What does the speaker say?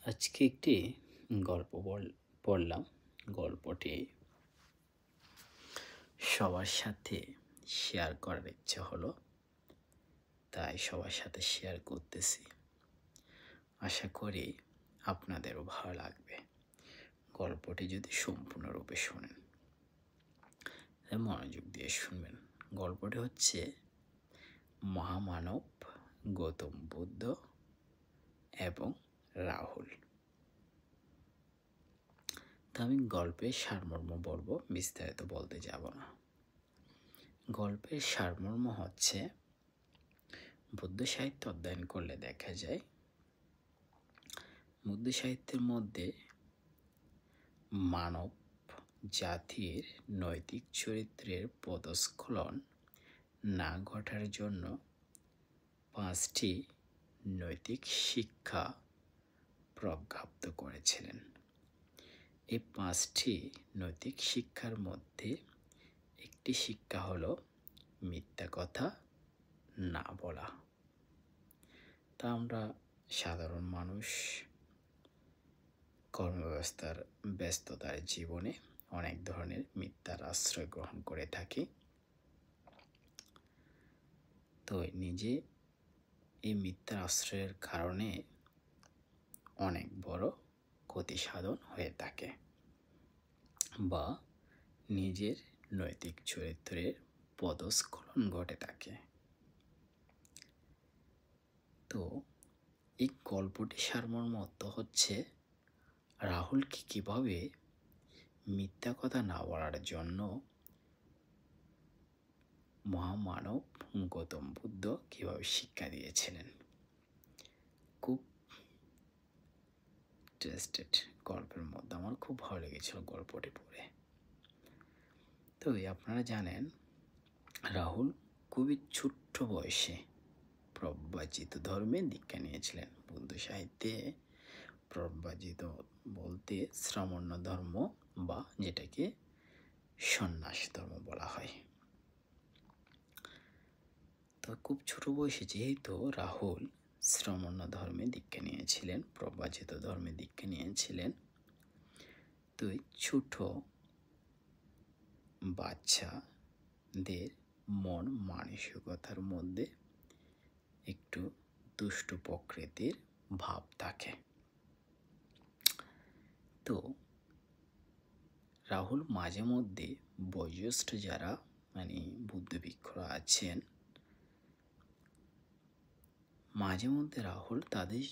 আজকে একটি গল্প পড়লাম। গল্পটি সবার সাথে শেয়ার করার ইচ্ছে হলো, তাই সবার সাথে শেয়ার করতেছি। আশা করি আপনাদেরও ভালো লাগবে গল্পটি যদি সম্পূর্ণরূপে শোনেন। মনোযোগ দিয়ে শুনবেন। গল্পটি হচ্ছে মহামানব, গৌতম বুদ্ধ এবং রাহুল। তা আমি গল্পের সারমর্ম বলবো, বিস্তারিত বলতে যাব না। গল্পের সারমর্ম হচ্ছে, বুদ্ধ সাহিত্য অধ্যয়ন করলে দেখা যায় বুদ্ধ সাহিত্যের মধ্যে মানব জাতির নৈতিক চরিত্রের পদস্খলন না ঘটার জন্য 5টি নৈতিক শিক্ষা প্রজ্ঞাপ্ত করেছিলেন। এই 5টি নৈতিক শিক্ষার মধ্যে একটি শিক্ষা হলো মিথ্যা কথা না বলা। তা আমরা সাধারণ মানুষ কর্মব্যবস্থার ব্যস্ততার জীবনে অনেক ধরনের মিথ্যার আশ্রয় গ্রহণ করে থাকি। তো নিজে এই মিথ্যার আশ্রয়ের কারণে অনেক বড় ক্ষতি সাধন হয়ে থাকে বা নিজের নৈতিক চরিত্রের পদস্খলন ঘটে থাকে। তো এই গল্পটি সারমর্ম অর্থ হচ্ছে, রাহুলকে কিভাবে মিথ্যা কথা না বলার জন্য মহামানব গৌতম বুদ্ধ কিভাবে শিক্ষা দিয়েছিলেন। খুব ইন্টারেস্টেড গল্পের মধ্যে, আমার খুব ভালো লেগেছিল গল্পটি পড়ে। তো আপনারা জানেন, রাহুল খুবই ছোট্ট বয়সে প্রব্রাজিত ধর্মে দীক্ষা নিয়েছিলেন। বুদ্ধ সাহিত্যে প্রব্রাজিত বলতে শ্রামণ্য ধর্ম বা যেটাকে সন্ন্যাস ধর্ম বলা হয়। তো খুব ছোট বয়সে যেহেতু রাহুল শ্রামণ্য ধর্মে দীক্ষা নিয়েছিলেন, প্রব্রাজিত ধর্মে দীক্ষা নিয়েছিলেন, তো ছোট বাচ্চাদের মন মানসিকতার মধ্যে একটু দুষ্ট প্রকৃতির ভাব থাকে। তো রাহুল মাঝে মধ্যে বয়োজ্যেষ্ঠ যারা বুদ্ধ ভিক্ষুরা আছেন, মাঝে মধ্যে রাহুল তাদের